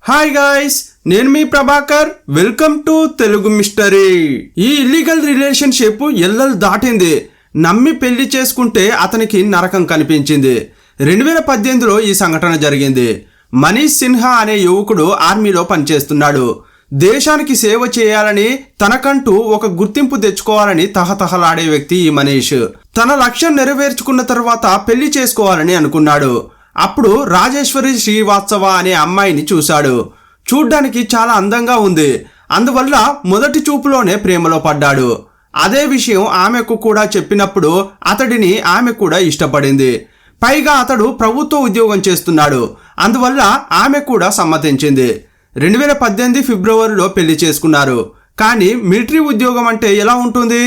Hi guys, నేను మీ Prabhakar. Welcome to Telugu mystery. ఈ ఇల్లీగల్ రిలేషన్షిప్ ఎల్లలు దాటింది. నమ్మి పెళ్లి చేసుకుంటే అతనికి నరకం కనిపించింది. 2018లో ఈ సంఘటన జరిగింది. మనీష్ సిన్హా అనే యువకుడు ఆర్మీలో పనిచేస్తున్నాడు. దేశానికి సేవ చేయాలని, తనకంటూ ఒక గుర్తింపు తెచ్చుకోవాలని తహతహలాడే వ్యక్తి ఈ మనీష్. తన లక్ష్యం నెరవేర్చుకున్న తర్వాత పెళ్లి చేసుకోవాలని అనుకున్నాడు. అప్పుడు రాజేశ్వరి శ్రీవాత్సవ అనే అమ్మాయిని చూశాడు. చూడ్డానికి చాలా అందంగా ఉంది. అందువల్ల మొదటి చూపులోనే ప్రేమలో పడ్డాడు. అదే విషయం ఆమెకు కూడా చెప్పినప్పుడు అతడిని ఆమె కూడా ఇష్టపడింది. పైగా అతడు ప్రభుత్వ ఉద్యోగం చేస్తున్నాడు. అందువల్ల ఆమె కూడా సమ్మతించింది. 2018 ఫిబ్రవరిలో పెళ్లి చేసుకున్నారు. కానీ మిలిటరీ ఉద్యోగం అంటే ఎలా ఉంటుంది?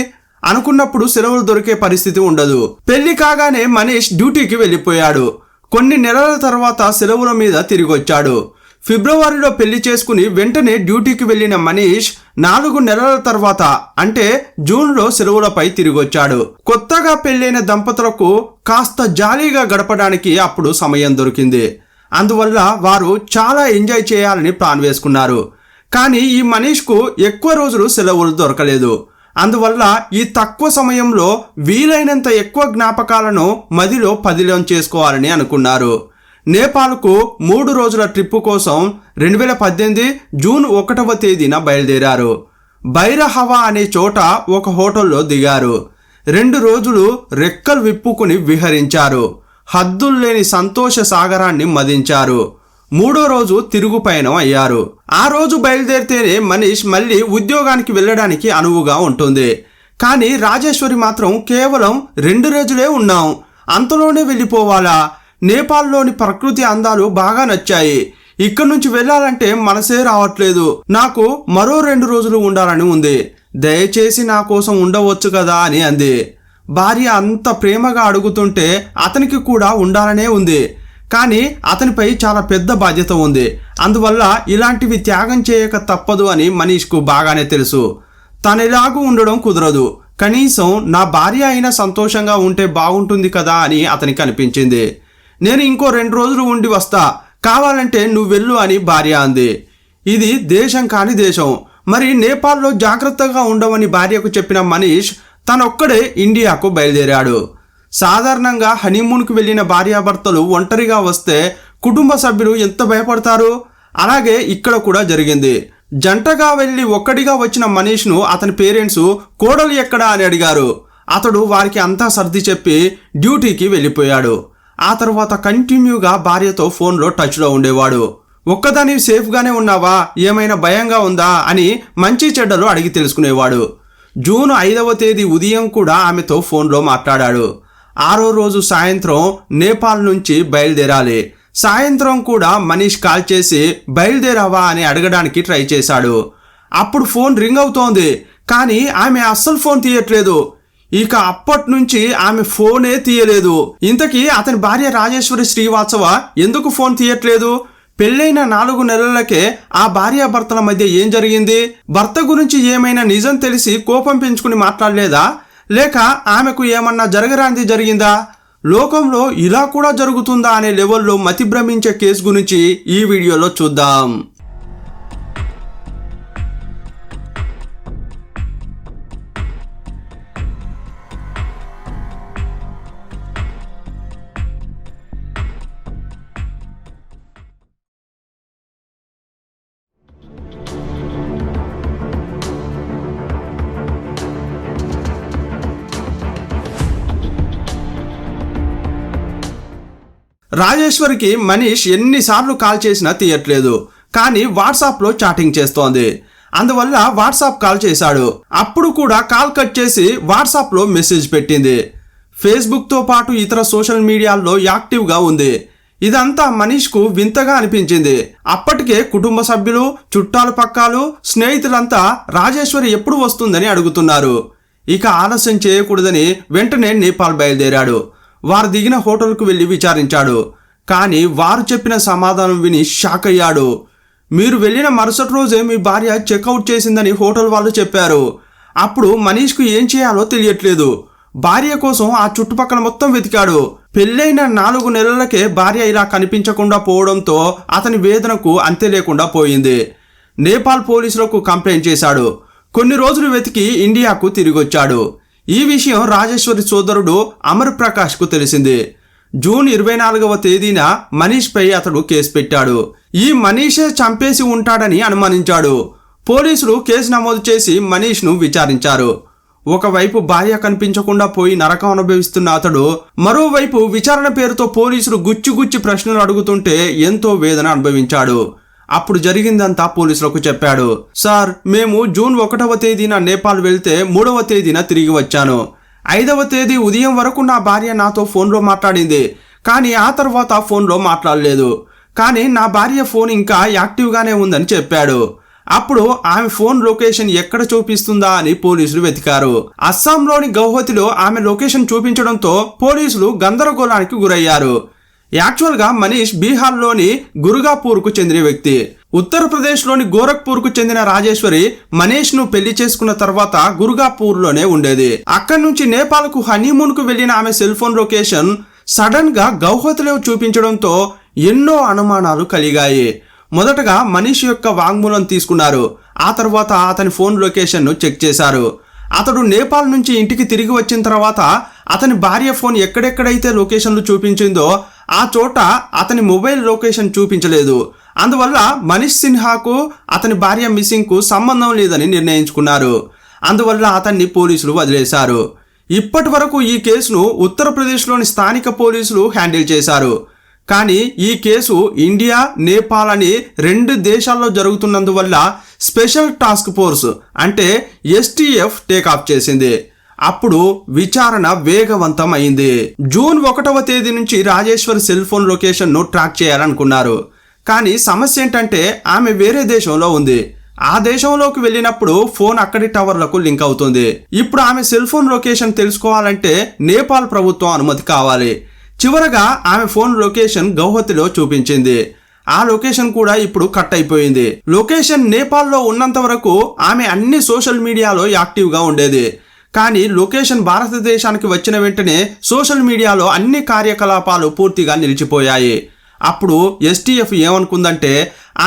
అనుకున్నప్పుడు సెలవులు దొరికే పరిస్థితి ఉండదు. పెళ్లి కాగానే మనీష్ డ్యూటీకి వెళ్ళిపోయాడు. కొన్ని నెలల తర్వాత సెలవుల మీద తిరిగి వచ్చాడు. ఫిబ్రవరిలో పెళ్లి చేసుకుని వెంటనే డ్యూటీకి వెళ్లిన మనీష్ 4 నెలల తర్వాత అంటే జూన్లో సెలవులపై తిరిగి వచ్చాడు. కొత్తగా పెళ్లైన దంపతులకు కాస్త జాలీగా గడపడానికి అప్పుడు సమయం దొరికింది. అందువల్ల వారు చాలా ఎంజాయ్ చేయాలని ప్లాన్ వేసుకున్నారు. కానీ ఈ మనీష్కు ఎక్కువ రోజులు సెలవులు దొరకలేదు. అందువల్ల ఈ తక్కువ సమయంలో వీలైనంత ఎక్కువ జ్ఞాపకాలను మదిలో పదిలం చేసుకోవాలని అనుకున్నారు. నేపాల్కు 3 రోజుల ట్రిప్పు కోసం 2018 జూన్ 1వ తేదీన బయలుదేరారు. బైరహవా అనే చోట ఒక హోటల్లో దిగారు. 2 రోజులు రెక్కలు విప్పుకుని విహరించారు. హద్దుల్లేని సంతోష సాగరాన్ని మదించారు. 3వ రోజు తిరుగు పయనం అయ్యారు. ఆ రోజు బయలుదేరితేనే మనీష్ మళ్ళీ ఉద్యోగానికి వెళ్ళడానికి అనువుగా ఉంటుంది. కానీ రాజేశ్వరి మాత్రం కేవలం 2 రోజులే ఉన్నాం, అంతలోనే వెళ్ళిపోవాలా? నేపాల్లోని ప్రకృతి అందాలు బాగా నచ్చాయి. ఇక్కడి నుంచి వెళ్ళాలంటే మనసే రావట్లేదు. నాకు మరో 2 రోజులు ఉండాలని ఉంది. దయచేసి నా కోసం ఉండవచ్చు కదా అని అంది. భార్య అంత ప్రేమగా అడుగుతుంటే అతనికి కూడా ఉండాలనే ఉంది. కానీ అతనిపై చాలా పెద్ద బాధ్యత ఉంది. అందువల్ల ఇలాంటివి త్యాగం చేయక తప్పదు అని మనీష్కు బాగానే తెలుసు. తనెలాగూ ఉండడం కుదరదు. కనీసం నా భార్య అయినా సంతోషంగా ఉంటే బాగుంటుంది కదా అని అతనికి అనిపించింది. నేను ఇంకో 2 రోజులు ఉండి వస్తా, కావాలంటే నువ్వు వెళ్ళు అని భార్య అంది. ఇది దేశం కాని దేశం. మరి నేపాల్లో జాగ్రత్తగా ఉండవని భార్యకు చెప్పిన మనీష్ తనొక్కడే ఇండియాకు బయలుదేరాడు. సాధారణంగా హనీమూన్కి వెళ్ళిన భార్యాభర్తలు ఒంటరిగా వస్తే కుటుంబ సభ్యులు ఎంత భయపడతారు? అలాగే ఇక్కడ కూడా జరిగింది. జంటగా వెళ్ళి ఒక్కడిగా వచ్చిన మనీష్ను అతని పేరెంట్స్ కోడలు ఎక్కడా అని అడిగారు. అతడు వారికి అంతా సర్ది చెప్పి డ్యూటీకి వెళ్ళిపోయాడు. ఆ తర్వాత కంటిన్యూగా భార్యతో ఫోన్లో టచ్లో ఉండేవాడు. ఒక్కదాని సేఫ్గానే ఉన్నావా, ఏమైనా భయంగా ఉందా అని మంచి చెడ్డలు అడిగి తెలుసుకునేవాడు. జూన్ 5వ తేదీ ఉదయం కూడా ఆమెతో ఫోన్లో మాట్లాడాడు. 6వ రోజు సాయంత్రం నేపాల్ నుంచి బయలుదేరాలి. సాయంత్రం కూడా మనీష్ కాల్ చేసి బయలుదేరావా అని అడగడానికి ట్రై చేశాడు. అప్పుడు ఫోన్ రింగ్ అవుతోంది. కానీ ఆమె అస్సలు ఫోన్ తీయట్లేదు. ఇక అప్పటి నుంచి ఆమె ఫోనే తీయలేదు. ఇంతకీ అతని భార్య రాజేశ్వరి శ్రీవాత్సవ ఎందుకు ఫోన్ తీయట్లేదు? పెళ్ళైన 4 నెలలకే ఆ భార్యాభర్తల మధ్య ఏం జరిగింది? భర్త గురించి ఏమైనా నిజం తెలిసి కోపం పెంచుకుని మాట్లాడలేదా? లేక ఆమెకు ఏమన్నా జరగరాంది జరిగిందా? లోకంలో ఇలా కూడా జరుగుతుందా అనే లెవెల్లో మతి భ్రమించే కేసు గురించి ఈ వీడియోలో చూద్దాం. రాజేశ్వరికి మనీష్ ఎన్నిసార్లు కాల్ చేసినా తీయట్లేదు. కానీ వాట్సాప్లో చాటింగ్ చేస్తోంది. అందువల్ల వాట్సాప్ కాల్ చేశాడు. అప్పుడు కూడా కాల్ కట్ చేసి వాట్సాప్లో మెసేజ్ పెట్టింది. ఫేస్బుక్తో పాటు ఇతర సోషల్ మీడియాల్లో యాక్టివ్గా ఉంది. ఇదంతా మనీష్కు వింతగా అనిపించింది. అప్పటికే కుటుంబ సభ్యులు, చుట్టాలు పక్కాలు, స్నేహితులంతా రాజేశ్వరి ఎప్పుడు వస్తుందని అడుగుతున్నారు. ఇక ఆలస్యం చేయకూడదని వెంటనే నేపాల్ బయలుదేరాడు. వారు దిగిన హోటల్కు వెళ్ళి విచారించాడు. కానీ వారు చెప్పిన సమాధానం విని షాక్ అయ్యాడు. మీరు వెళ్ళిన మరుసటి రోజే మీ భార్య చెక్అవుట్ చేసిందని హోటల్ వాళ్ళు చెప్పారు. అప్పుడు మనీష్కు ఏం చేయాలో తెలియట్లేదు. భార్య కోసం ఆ చుట్టుపక్కల మొత్తం వెతికాడు. పెళ్ళైన 4 నెలలకే భార్య ఇలా కనిపించకుండా పోవడంతో అతని వేదనకు అంతే లేకుండా పోయింది. నేపాల్ పోలీసులకు కంప్లైంట్ చేశాడు. కొన్ని రోజులు వెతికి ఇండియాకు తిరిగొచ్చాడు. ఈ విషయం రాజేశ్వరి సోదరుడు అమర్ ప్రకాష్కు తెలిసింది. జూన్ 24వ తేదీన మనీష్పై అతడు కేసు పెట్టాడు. ఈ మనీషే చంపేసి ఉంటాడని అనుమానించాడు. పోలీసులు కేసు నమోదు చేసి మనీష్ను విచారించారు. ఒకవైపు భార్య కనిపించకుండా పోయి నరకం అనుభవిస్తున్న అతడు మరోవైపు విచారణ పేరుతో పోలీసులు గుచ్చి ప్రశ్నలు అడుగుతుంటే ఎంతో వేదన అనుభవించాడు. అప్పుడు జరిగిందంతా పోలీసులకు చెప్పాడు. సార్, మేము జూన్ 1వ తేదీన నేపాల్ వెళ్తే 3వ తేదీన తిరిగి వచ్చాను. 5వ తేదీ ఉదయం వరకు నా భార్య నాతో ఫోన్లో మాట్లాడింది. కానీ ఆ తర్వాత ఫోన్లో మాట్లాడలేదు. కానీ నా భార్య ఫోన్ ఇంకా యాక్టివ్గానే ఉందని చెప్పాడు. అప్పుడు ఆమె ఫోన్ లొకేషన్ ఎక్కడ చూపిస్తుందా అని పోలీసులు వెతికారు. అస్సాంలోని గౌహతిలో ఆమె లొకేషన్ చూపించడంతో పోలీసులు గందరగోళానికి గురయ్యారు. యాక్చువల్గా మనీష్ బీహార్లోని గురుగాపూర్కు చెందిన వ్యక్తి. ఉత్తరప్రదేశ్లోని గోరఖ్పూర్కు చెందిన రాజేశ్వరి మనీష్ను పెళ్లి చేసుకున్న తర్వాత గురుగాపూర్లోనే ఉండేది. అక్కడి నుంచి నేపాల్కు హనీమూన్కు వెళ్లిన ఆమె సెల్ ఫోన్ లొకేషన్ సడన్ గా గౌహతిలో చూపించడంతో ఎన్నో అనుమానాలు కలిగాయి. మొదటగా మనీష్ యొక్క వాంగ్మూలం తీసుకున్నారు. ఆ తర్వాత అతని ఫోన్ లొకేషన్ను చెక్ చేశారు. అతడు నేపాల్ నుంచి ఇంటికి తిరిగి వచ్చిన తర్వాత అతని భార్య ఫోన్ ఎక్కడెక్కడైతే లొకేషన్లు చూపించిందో ఆ చోట అతని మొబైల్ లొకేషన్ చూపించలేదు. అందువల్ల మనీష్ సిన్హాకు అతని భార్య మిస్సింగ్కు సంబంధం లేదని నిర్ణయించుకున్నారు. అందువల్ల అతన్ని పోలీసులు వదిలేశారు. ఇప్పటి వరకు ఈ కేసును ఉత్తరప్రదేశ్లోని స్థానిక పోలీసులు హ్యాండిల్ చేశారు. కానీ ఈ కేసు ఇండియా, నేపాల్ అని 2 దేశాల్లో జరుగుతున్నందువల్ల స్పెషల్ టాస్క్ ఫోర్స్ అంటే STF టేకాఫ్ చేసింది. అప్పుడు విచారణ వేగవంతం అయింది. జూన్ 1వ తేదీ నుంచి రాజేశ్వరి సెల్ ఫోన్ లొకేషన్ను ట్రాక్ చేయాలనుకున్నారు. కానీ సమస్య ఏంటంటే ఆమె వేరే దేశంలో ఉంది. ఆ దేశంలోకి వెళ్ళినప్పుడు ఫోన్ అక్కడి టవర్లకు లింక్ అవుతుంది. ఇప్పుడు ఆమె సెల్ ఫోన్ లొకేషన్ తెలుసుకోవాలంటే నేపాల్ ప్రభుత్వం అనుమతి కావాలి. చివరగా ఆమె ఫోన్ లొకేషన్ గౌహతిలో చూపించింది. ఆ లొకేషన్ కూడా ఇప్పుడు కట్ అయిపోయింది. లొకేషన్ నేపాల్లో ఉన్నంత వరకు ఆమె అన్ని సోషల్ మీడియాలో యాక్టివ్గా ఉండేది. కానీ లొకేషన్ భారతదేశానికి వచ్చిన వెంటనే సోషల్ మీడియాలో అన్ని కార్యకలాపాలు పూర్తిగా నిలిచిపోయాయి. అప్పుడు STF ఏమనుకుందంటే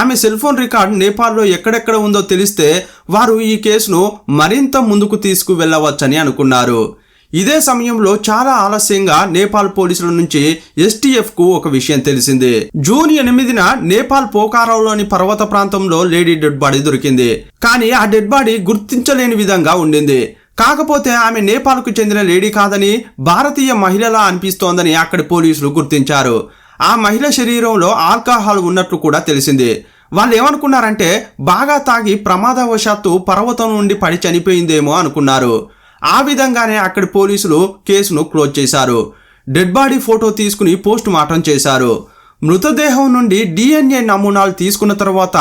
ఆమె సెల్ ఫోన్ రికార్డ్ నేపాల్లో ఎక్కడెక్కడ ఉందో తెలిస్తే వారు ఈ కేసును మరింత ముందుకు తీసుకువెళ్ళవచ్చని అనుకున్నారు. ఇదే సమయంలో చాలా ఆలస్యంగా నేపాల్ పోలీసుల నుంచి STFకు ఒక విషయం తెలిసింది. జూన్ 8న నేపాల్ పోఖారాలోని పర్వత ప్రాంతంలో లేడీ డెడ్ బాడీ దొరికింది. కానీ ఆ డెడ్ బాడీ గుర్తించలేని విధంగా ఉండింది. కాకపోతే ఆమె నేపాల్కు చెందిన లేడీ కాదని, భారతీయ మహిళలా అనిపిస్తోందని అక్కడి పోలీసులు గుర్తించారు. ఆ మహిళ శరీరంలో ఆల్కహాల్ ఉన్నట్లు కూడా తెలిసింది. వాళ్ళు ఏమనుకున్నారంటే బాగా తాగి ప్రమాదవశాత్తు పర్వతం నుండి పడి చనిపోయిందేమో అనుకున్నారు. ఆ విధంగానే అక్కడి పోలీసులు కేసును క్లోజ్ చేశారు. డెడ్ బాడీ ఫోటో తీసుకుని పోస్ట్ మార్టం చేశారు. మృతదేహం నుండి DNA నమూనాలు తీసుకున్న తర్వాత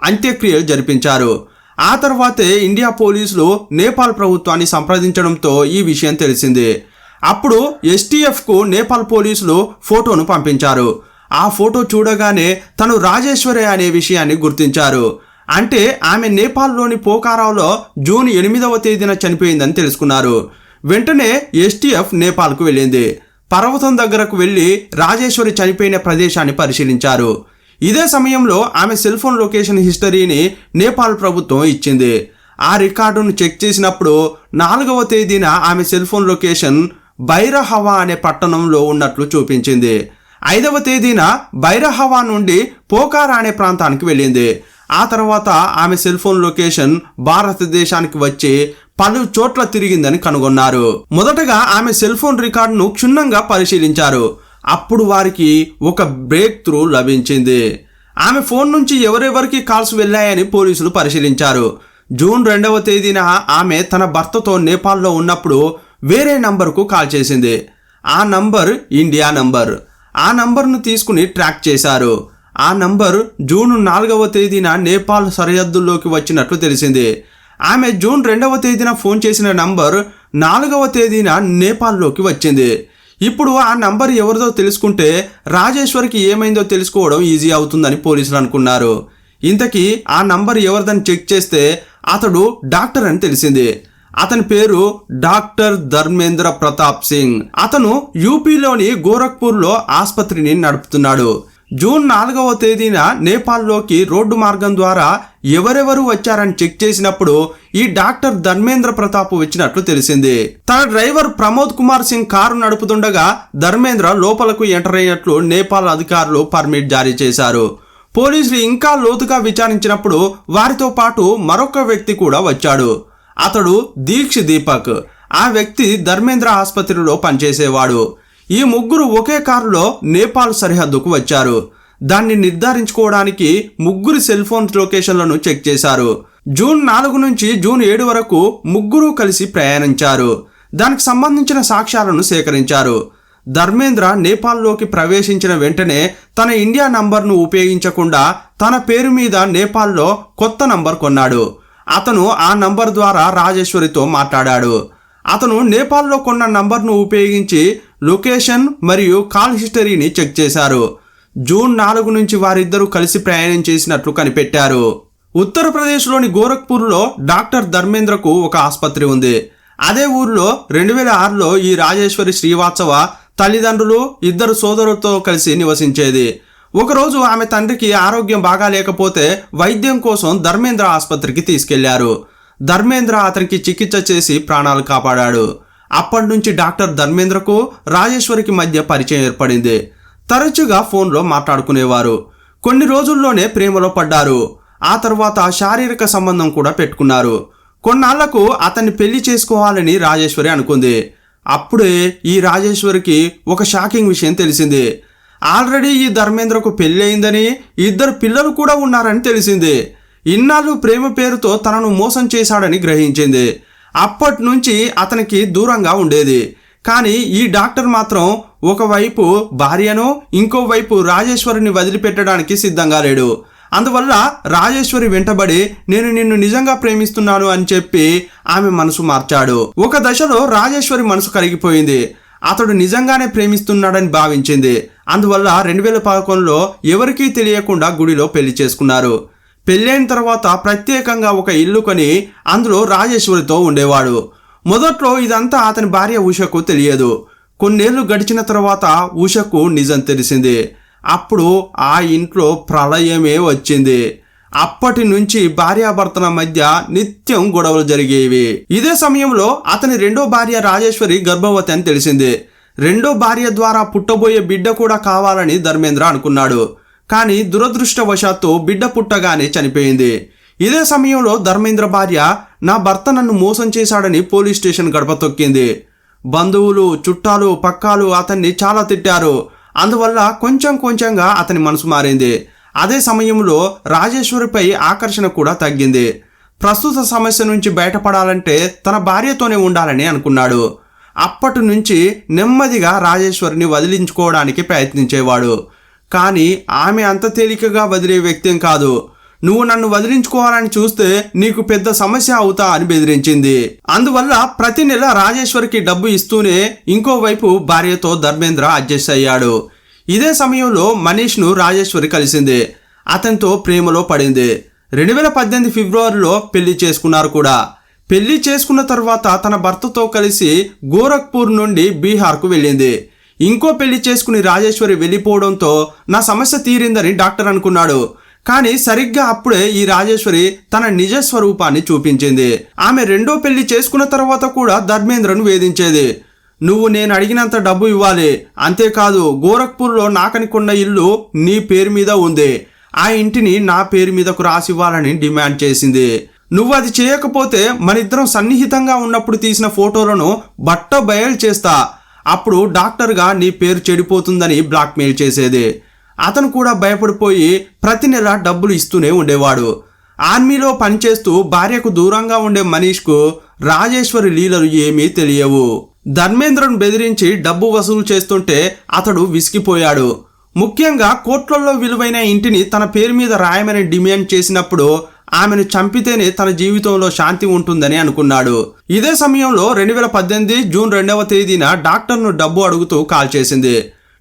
అంత్యక్రియలు జరిపించారు. ఆ తర్వాతే ఇండియా పోలీసులు నేపాల్ ప్రభుత్వాన్ని సంప్రదించడంతో ఈ విషయం తెలిసింది. అప్పుడు STFకు నేపాల్ పోలీసులు ఫోటోను పంపించారు. ఆ ఫోటో చూడగానే తను రాజేశ్వరి అనే విషయాన్ని గుర్తించారు. అంటే ఆమె నేపాల్లోని పోఖారాలో జూన్ 8వ తేదీన చనిపోయిందని తెలుసుకున్నారు. వెంటనే STF నేపాల్కు వెళ్ళింది. పర్వతం దగ్గరకు వెళ్ళి రాజేశ్వరి చనిపోయిన ప్రదేశాన్ని పరిశీలించారు. ఇదే సమయంలో ఆమె సెల్ ఫోన్ లొకేషన్ హిస్టరీని నేపాల్ ప్రభుత్వం ఇచ్చింది. ఆ రికార్డును చెక్ చేసినప్పుడు 4వ తేదీన ఆమె సెల్ ఫోన్ లొకేషన్ బైరహవా అనే పట్టణంలో ఉన్నట్లు చూపించింది. 5వ తేదీన బైరహవా నుండి పోఖారా అనే ప్రాంతానికి వెళ్ళింది. ఆ తర్వాత ఆమె సెల్ ఫోన్ లొకేషన్ భారతదేశానికి వచ్చి పలు చోట్ల తిరిగిందని కనుగొన్నారు. మొదటగా ఆమె సెల్ ఫోన్ రికార్డును క్షుణ్ణంగా పరిశీలించారు. అప్పుడు వారికి ఒక బ్రేక్ త్రూ లభించింది. ఆమె ఫోన్ నుంచి ఎవరెవరికి కాల్స్ వెళ్ళాయని పోలీసులు పరిశీలించారు. జూన్ 2వ తేదీన ఆమె తన భర్తతో నేపాల్లో ఉన్నప్పుడు వేరే నంబర్కు కాల్ చేసింది. ఆ నంబర్ ఇండియా నంబర్. ఆ నంబర్ను తీసుకుని ట్రాక్ చేశారు. ఆ నంబర్ జూన్ 4వ తేదీన నేపాల్ సరిహద్దుల్లోకి వచ్చినట్లు తెలిసింది. ఆమె జూన్ 2వ తేదీన ఫోన్ చేసిన నంబర్ 4వ తేదీన నేపాల్లోకి వచ్చింది. ఇప్పుడు ఆ నంబర్ ఎవరిదో తెలుసుకుంటే రాజేశ్వరికి ఏమైందో తెలుసుకోవడం ఈజీ అవుతుందని పోలీసులు అనుకున్నారు. ఇంతకీ ఆ నంబర్ ఎవరిదని చెక్ చేస్తే అతడు డాక్టర్ అని తెలిసింది. అతని పేరు డాక్టర్ ధర్మేంద్ర ప్రతాప్ సింగ్. అతను యూపీలోని గోరఖ్పూర్లో ఆసుపత్రిని నడుపుతున్నాడు. జూన్ 4వ తేదీన నేపాల్లోకి రోడ్డు మార్గం ద్వారా ఎవరెవరు వచ్చారని చెక్ చేసినప్పుడు ఈ డాక్టర్ ధర్మేంద్ర ప్రతాప్ వచ్చినట్లు తెలిసింది. తన డ్రైవర్ ప్రమోద్ కుమార్ సింగ్ కారు నడుపుతుండగా ధర్మేంద్ర లోపలకు ఎంటర్ అయినట్లు నేపాల్ అధికారులు పర్మిట్ జారీ చేశారు. పోలీసులు ఇంకా లోతుగా విచారించినప్పుడు వారితో పాటు మరొక వ్యక్తి కూడా వచ్చాడు. అతడు దీపక్. ఆ వ్యక్తి ధర్మేంద్ర ఆసుపత్రిలో పనిచేసేవాడు. ఈ ముగ్గురు ఒకే కారులో నేపాల్ సరిహద్దుకు వచ్చారు. దాన్ని నిర్ధారించుకోవడానికి ముగ్గురి సెల్ ఫోన్ లొకేషన్లను చెక్ చేశారు. జూన్ 4 నుంచి జూన్ 7 వరకు ముగ్గురు కలిసి ప్రయాణించారు. దానికి సంబంధించిన సాక్ష్యాలను సేకరించారు. ధర్మేంద్ర నేపాల్లోకి ప్రవేశించిన వెంటనే తన ఇండియా నంబర్ను ఉపయోగించకుండా తన పేరు మీద నేపాల్లో కొత్త నంబర్ కొన్నాడు. అతను ఆ నంబర్ ద్వారా రాజేశ్వరితో మాట్లాడాడు. అతను నేపాల్లో కొన్న నంబర్ను ఉపయోగించి లొకేషన్ మరియు కాల్ హిస్టరీని చెక్ చేశారు. జూన్ 4 నుంచి వారిద్దరూ కలిసి ప్రయాణం చేసినట్లు కనిపెట్టారు. ఉత్తరప్రదేశ్లోని గోరఖ్పూర్లో డాక్టర్ ధర్మేంద్రకు ఒక ఆసుపత్రి ఉంది. అదే ఊర్లో 2006లో ఈ రాజేశ్వరి శ్రీవాత్సవ తల్లిదండ్రులు, ఇద్దరు సోదరులతో కలిసి నివసించేది. ఒకరోజు ఆమె తండ్రికి ఆరోగ్యం బాగాలేకపోతే వైద్యం కోసం ధర్మేంద్ర ఆసుపత్రికి తీసుకెళ్లారు. ధర్మేంద్ర అతనికి చికిత్స చేసి ప్రాణాలు కాపాడాడు. అప్పటి నుంచి డాక్టర్ ధర్మేంద్రకు రాజేశ్వరికి మధ్య పరిచయం ఏర్పడింది. తరచుగా ఫోన్లో మాట్లాడుకునేవారు. కొన్ని రోజుల్లోనే ప్రేమలో పడ్డారు. ఆ తర్వాత శారీరక సంబంధం కూడా పెట్టుకున్నారు. కొన్నాళ్లకు అతన్ని పెళ్లి చేసుకోవాలని రాజేశ్వరి అనుకుంది. అప్పుడే ఈ రాజేశ్వరికి ఒక షాకింగ్ విషయం తెలిసింది. ఆల్రెడీ ఈ ధర్మేంద్రకు పెళ్లి అయిందని, ఇద్దరు పిల్లలు కూడా ఉన్నారని తెలిసింది. ఇన్నాళ్ళు ప్రేమ పేరుతో తనను మోసం చేశాడని గ్రహించింది. అప్పటి నుంచి అతనికి దూరంగా ఉండేది. కానీ ఈ డాక్టర్ మాత్రం ఒకవైపు భార్యను, ఇంకోవైపు రాజేశ్వరిని వదిలిపెట్టడానికి సిద్ధంగా లేడు. అందువల్ల రాజేశ్వరి వెంటబడి నేను నిన్ను నిజంగా ప్రేమిస్తున్నాను అని చెప్పి ఆమె మనసు మార్చాడు. ఒక దశలో రాజేశ్వరి మనసు కరిగిపోయింది. అతడు నిజంగానే ప్రేమిస్తున్నాడని భావించింది. అందువల్ల 2011లో ఎవరికీ తెలియకుండా గుడిలో పెళ్లి చేసుకున్నారు. పెళ్ళైన తర్వాత ప్రత్యేకంగా ఒక ఇల్లు కొని అందులో రాజేశ్వరితో ఉండేవాడు. మొదట్లో ఇదంతా అతని భార్య ఉషకు తెలియదు. కొన్నేళ్లు గడిచిన తర్వాత ఉషకు నిజం తెలిసింది. అప్పుడు ఆ ఇంట్లో ప్రళయమే వచ్చింది. అప్పటి నుంచి భార్యాభర్తల మధ్య నిత్యం గొడవలు జరిగేవి. ఇదే సమయంలో అతని రెండో భార్య రాజేశ్వరి గర్భవతి అని తెలిసింది. రెండో భార్య ద్వారా పుట్టబోయే బిడ్డ కూడా కావాలని ధర్మేంద్ర అనుకున్నాడు. కానీ దురదృష్టవశాత్తు బిడ్డ పుట్టగానే చనిపోయింది. ఇదే సమయంలో ధర్మేంద్ర భార్య నా భర్త నన్ను మోసం చేశాడని పోలీస్ స్టేషన్ గడప తొక్కింది. బంధువులు, చుట్టాలు, పక్కాలు అతన్ని చాలా తిట్టారు. అందువల్ల కొంచెంగా అతని మనసు మారింది. అదే సమయంలో రాజేశ్వరిపై ఆకర్షణ కూడా తగ్గింది. ప్రస్తుత సమస్య నుంచి బయటపడాలంటే తన భార్యతోనే ఉండాలని అనుకున్నాడు. అప్పటి నుంచి నెమ్మదిగా రాజేశ్వరిని వదిలించుకోవడానికి ప్రయత్నించేవాడు. కానీ ఆమె అంత తేలికగా వదిలే వ్యక్తి కాదు. నువ్వు నన్ను వదిలించుకోవాలని చూస్తే నీకు పెద్ద సమస్య అవుతా అని బెదిరించింది. అందువల్ల ప్రతి నెల రాజేశ్వరికి డబ్బు ఇస్తూనే ఇంకోవైపు భార్యతో ధర్మేంద్ర అడ్జస్ట్ అయ్యాడు. ఇదే సమయంలో మనీష్ను రాజేశ్వరి కలిసింది. అతనితో ప్రేమలో పడింది. 2018 ఫిబ్రవరిలో పెళ్లి చేసుకున్నారు కూడా. పెళ్లి చేసుకున్న తర్వాత తన భర్తతో కలిసి గోరఖ్పూర్ నుండి బీహార్కు వెళ్ళింది. ఇంకో పెళ్లి చేసుకుని రాజేశ్వరి వెళ్ళిపోవడంతో నా సమస్య తీరిందని డాక్టర్ అనుకున్నాడు. కానీ సరిగ్గా అప్పుడే ఈ రాజేశ్వరి తన నిజ స్వరూపాన్ని చూపించింది. ఆమె రెండో పెళ్లి చేసుకున్న తర్వాత కూడా ధర్మేంద్రను వేధించేది. నువ్వు నేను అడిగినంత డబ్బు ఇవ్వాలి, అంతేకాదు గోరఖ్పూర్లో నాకని కొన్న ఇల్లు నీ పేరు మీద ఉంది, ఆ ఇంటిని నా పేరు మీదకు రాసివ్వాలని డిమాండ్ చేసింది. నువ్వు అది చేయకపోతే మనిద్దరం సన్నిహితంగా ఉన్నప్పుడు తీసిన ఫోటోలను బట్ట బయలు చేస్తా, అప్పుడు డాక్టర్గా నీ పేరు చెడిపోతుందని బ్లాక్మెయిల్ చేసేది. అతను కూడా భయపడిపోయి ప్రతి నెల డబ్బులు ఇస్తూనే ఉండేవాడు. ఆర్మీలో పనిచేస్తూ భార్యకు దూరంగా ఉండే మనీష్కు రాజేశ్వరి లీలలు ఏమీ తెలియవు. ధర్మేంద్రను బెదిరించి డబ్బు వసూలు చేస్తుంటే అతడు విసిగిపోయాడు. ముఖ్యంగా కోట్లలో విలువైన ఇంటిని తన పేరు మీద రాయమని డిమాండ్ చేసినప్పుడు ఆమెను చంపితేనే తన జీవితంలో శాంతి ఉంటుందని అనుకున్నాడు. ఇదే సమయంలో 2018 జూన్ 2వ తేదీన డాక్టర్ను డబ్బు అడుగుతూ కాల్ చేసింది.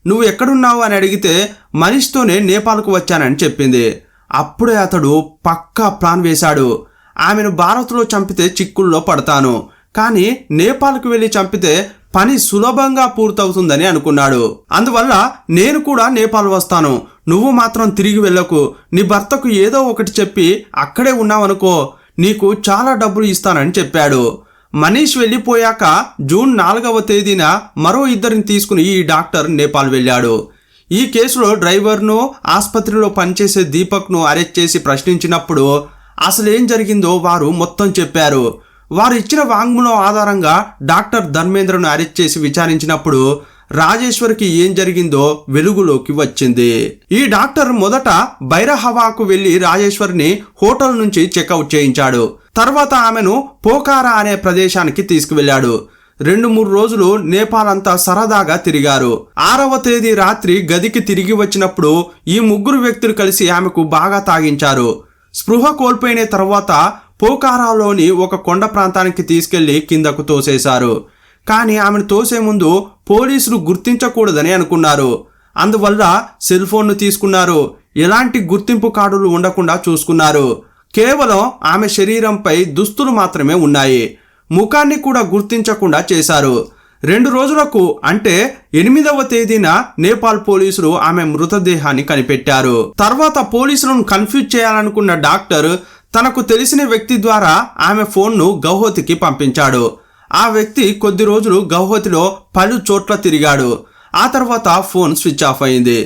నువ్వు ఎక్కడున్నావు అని అడిగితే మనీష్తోనే నేపాల్కు వచ్చానని చెప్పింది. అప్పుడే అతడు పక్కా ప్లాన్ వేశాడు. ఆమెను భారత్లో చంపితే చిక్కుల్లో పడతాను, కానీ నేపాల్కు వెళ్లి చంపితే పని సులభంగా పూర్తవుతుందని అనుకున్నాడు. అందువల్ల నేను కూడా నేపాల్ వస్తాను, నువ్వు మాత్రం తిరిగి వెళ్ళకు, నీ భర్తకు ఏదో ఒకటి చెప్పి అక్కడే ఉన్నావనుకో, నీకు చాలా డబ్బులు ఇస్తానని చెప్పాడు. మనీష్ వెళ్ళిపోయాక జూన్ 4వ తేదీన మరో ఇద్దరిని తీసుకుని ఈ డాక్టర్ నేపాల్ వెళ్ళాడు. ఈ కేసులో డ్రైవర్ను, ఆసుపత్రిలో పనిచేసే దీపక్ను అరెస్ట్ చేసి ప్రశ్నించినప్పుడు అసలేం జరిగిందో వారు మొత్తం చెప్పారు. వారు ఇచ్చిన వాంగ్మూలం ఆధారంగా డాక్టర్ ధర్మేంద్రను అరెస్ట్ చేసి విచారించినప్పుడు రాజేశ్వర్కి ఏం జరిగిందో వెలుగులోకి వచ్చింది. ఈ డాక్టర్ మొదట బైరహవాకు వెళ్లి రాజేశ్వర్ని హోటల్ నుంచి చెక్అవుట్ చేయించాడు. తర్వాత ఆమెను పోఖారా అనే ప్రదేశానికి తీసుకువెళ్లాడు. 2-3 రోజులు నేపాల్ అంతా సరదాగా తిరిగారు. 6వ తేదీ రాత్రి గదికి తిరిగి వచ్చినప్పుడు ఈ ముగ్గురు వ్యక్తులు కలిసి ఆమెకు బాగా తాగించారు. స్పృహ కోల్పోయిన తర్వాత పోఖారాలోని ఒక కొండ ప్రాంతానికి తీసుకెళ్లి కిందకు తోసేశారు. కానీ ఆమెను తోసే ముందు పోలీసులు గుర్తించకూడదని అనుకున్నారు. అందువల్ల సెల్ ఫోన్ను తీసుకున్నారు. ఎలాంటి గుర్తింపు కార్డులు ఉండకుండా చూసుకున్నారు. కేవలం ఆమె శరీరంపై దుస్తులు మాత్రమే ఉన్నాయి. ముఖాన్ని కూడా గుర్తించకుండా చేశారు. 2 రోజులకు అంటే 8వ తేదీన నేపాల్ పోలీసులు ఆమె మృతదేహాన్ని కనిపెట్టారు. తర్వాత పోలీసులను కన్ఫ్యూజ్ చేయాలనుకున్న డాక్టర్ తనకు తెలిసిన వ్యక్తి ద్వారా ఆమె ఫోన్ను గౌహతికి పంపించాడు. ఆ వ్యక్తి కొద్ది రోజులు గౌహతిలో పలు చోట్ల తిరిగాడు. ఆ తర్వాత ఫోన్ స్విచ్ ఆఫ్ అయింది.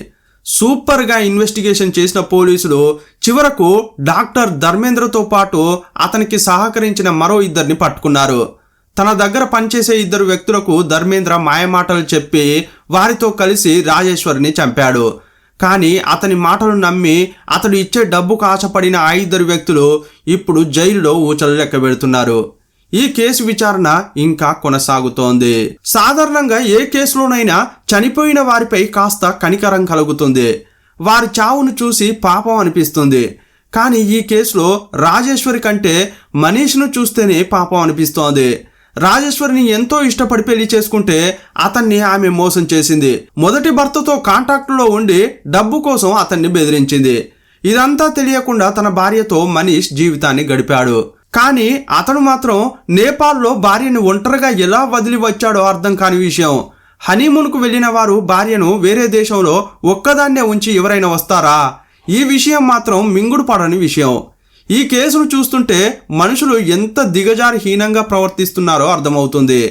సూపర్గా ఇన్వెస్టిగేషన్ చేసిన పోలీసులు చివరకు డాక్టర్ ధర్మేంద్రతో పాటు అతనికి సహకరించిన మరో ఇద్దరిని పట్టుకున్నారు. తన దగ్గర పనిచేసే 2 వ్యక్తులకు ధర్మేంద్ర మాయమాటలు చెప్పి వారితో కలిసి రాజేశ్వర్ని చంపాడు. కానీ అతని మాటలు నమ్మి అతడు ఇచ్చే డబ్బుకు ఆశపడిన ఆ 2 వ్యక్తులు ఇప్పుడు జైల్లో ఊచలు లెక్క పెడుతున్నారు. ఈ కేసు విచారణ ఇంకా కొనసాగుతోంది. సాధారణంగా ఏ కేసులోనైనా చనిపోయిన వారిపై కాస్త కనికరం కలుగుతుంది. వారి చావును చూసి పాపం అనిపిస్తుంది. కానీ ఈ కేసులో రాజేశ్వరి కంటే మనీష్ను చూస్తేనే పాపం అనిపిస్తోంది. రాజేశ్వరిని ఎంతో ఇష్టపడి పెళ్లి చేసుకుంటే అతన్ని ఆమె మోసం చేసింది. మొదటి భర్తతో కాంటాక్ట్లో ఉండి డబ్బు కోసం అతన్ని బెదిరించింది. ఇదంతా తెలియకుండా తన భార్యతో మనీష్ జీవితాన్ని గడిపాడు. కానీ అతను మాత్రం నేపాల్లో భార్యను ఒంటరిగా ఎలా వదిలి వచ్చాడో అర్థం కాని విషయం. హనీమూన్కు వెళ్లిన వారు భార్యను వేరే దేశంలో ఒక్కదాన్నే ఉంచి ఎవరైనా వస్తారా? ఈ విషయం మాత్రం మింగుడు పడని విషయం. ఈ కేసును చూస్తుంటే మనుషులు ఎంత దిగజారి హీనంగా ప్రవర్తిస్తున్నారో అర్థమవుతుంది.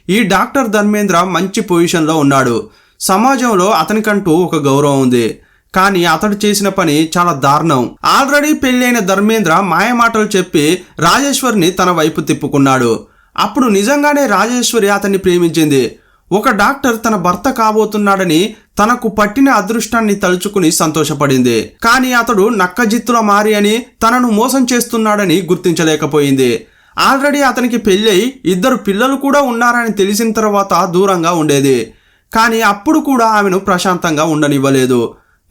ఈ డాక్టర్ ధర్మేంద్ర మంచి పొజిషన్లో ఉన్నాడు. సమాజంలో అతనికంటూ ఒక గౌరవం ఉంది. కానీ అతడు చేసిన పని చాలా దారుణం. ఆల్రెడీ పెళ్ళైన ధర్మేంద్ర మాయమాటలు చెప్పి రాజేశ్వరిని తన వైపు తిప్పుకున్నాడు. అప్పుడు నిజంగానే రాజేశ్వరి అతన్ని ప్రేమించింది. ఒక డాక్టర్ తన భర్త కాబోతున్నాడని తనకు పట్టిన అదృష్టాన్ని తలుచుకుని సంతోషపడింది. కానీ అతడు నక్కజిత్తుల మారి అని తనను మోసం చేస్తున్నాడని గుర్తించలేకపోయింది. ఆల్రెడీ అతనికి పెళ్ళై 2 పిల్లలు కూడా ఉన్నారని తెలిసిన తర్వాత దూరంగా ఉండేది. కానీ అప్పుడు కూడా ఆమెను ప్రశాంతంగా ఉండనివ్వలేదు.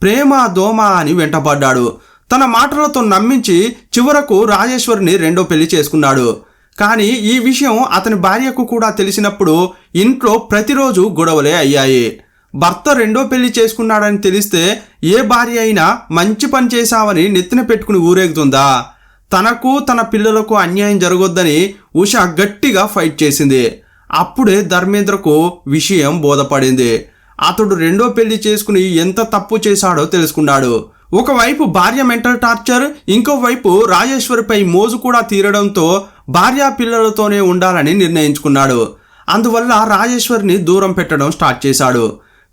ప్రేమ దోమ అని వెంటపడ్డాడు. తన మాటలతో నమ్మించి చివరకు రాజేశ్వరిని 2వ పెళ్లి చేసుకున్నాడు. కానీ ఈ విషయం అతని భార్యకు కూడా తెలిసినప్పుడు ఇంట్లో ప్రతిరోజు గొడవలే అయ్యాయి. భర్త 2వ పెళ్లి చేసుకున్నాడని తెలిస్తే ఏ భార్య అయినా మంచి పని చేశావని నెత్తిన పెట్టుకుని ఊరేగుతుందా? తనకు తన పిల్లలకు అన్యాయం జరగొద్దని ఉష గట్టిగా ఫైట్ చేసింది. అప్పుడే ధర్మేంద్రకు విషయం బోధపడింది. అతడు 2వ పెళ్లి చేసుకుని ఎంత తప్పు చేశాడో తెలుసుకున్నాడు. ఒకవైపు భార్య మెంటల్ టార్చర్, ఇంకోవైపు రాజేశ్వరిపై మోజు కూడా తీరడంతో భార్యా పిల్లలతోనే ఉండాలని నిర్ణయించుకున్నాడు. అందువల్ల రాజేశ్వరిని దూరం పెట్టడం స్టార్ట్ చేశాడు.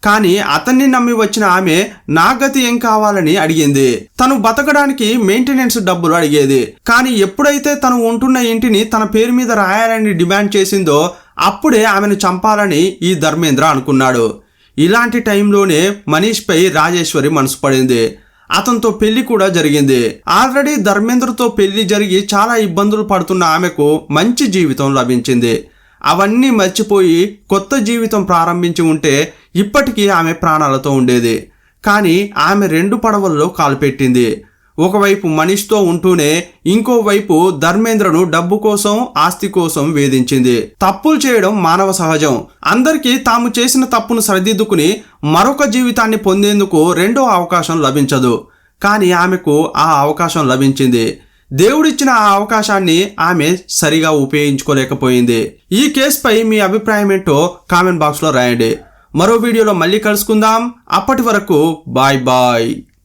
కానీ అతన్ని నమ్మి వచ్చిన ఆమె నా గతి ఏం కావాలని అడిగింది. తను బతకడానికి మెయింటెనెన్స్ డబ్బులు అడిగేది. కానీ ఎప్పుడైతే తను ఉంటున్న ఇంటిని తన పేరు మీద రాయాలని డిమాండ్ చేసిందో అప్పుడే ఆమెను చంపాలని ఈ ధర్మేంద్ర అనుకున్నాడు. ఇలాంటి టైంలోనే మనీష్పై రాజేశ్వరి మనసు పడింది. అతనితో పెళ్లి కూడా జరిగింది. ఆల్రెడీ ధర్మేంద్రతో పెళ్లి జరిగి చాలా ఇబ్బందులు పడుతున్న ఆమెకు మంచి జీవితం లభించింది. అవన్నీ మర్చిపోయి కొత్త జీవితం ప్రారంభించి ఉంటే ఇప్పటికీ ఆమె ప్రాణాలతో ఉండేది. కానీ ఆమె 2 పడవల్లో కాలు పెట్టింది. ఒకవైపు మనీష్తో ఉంటూనే ఇంకోవైపు ధర్మేంద్రను డబ్బు కోసం, ఆస్తి కోసం వేధించింది. తప్పులు చేయడం మానవ సహజం. అందరికీ తాము చేసిన తప్పును సరిదిద్దుకుని మరొక జీవితాన్ని పొందేందుకు 2వ అవకాశం లభించదు. కానీ ఆమెకు ఆ అవకాశం లభించింది. దేవుడిచ్చిన ఆ అవకాశాన్ని ఆమె సరిగా ఉపయోగించుకోలేకపోయింది. ఈ కేసుపై మీ అభిప్రాయం ఏంటో కామెంట్ బాక్స్లో రాయండి. మరో వీడియోలో మళ్ళీ కలుసుకుందాం. అప్పటి వరకు బాయ్ బాయ్.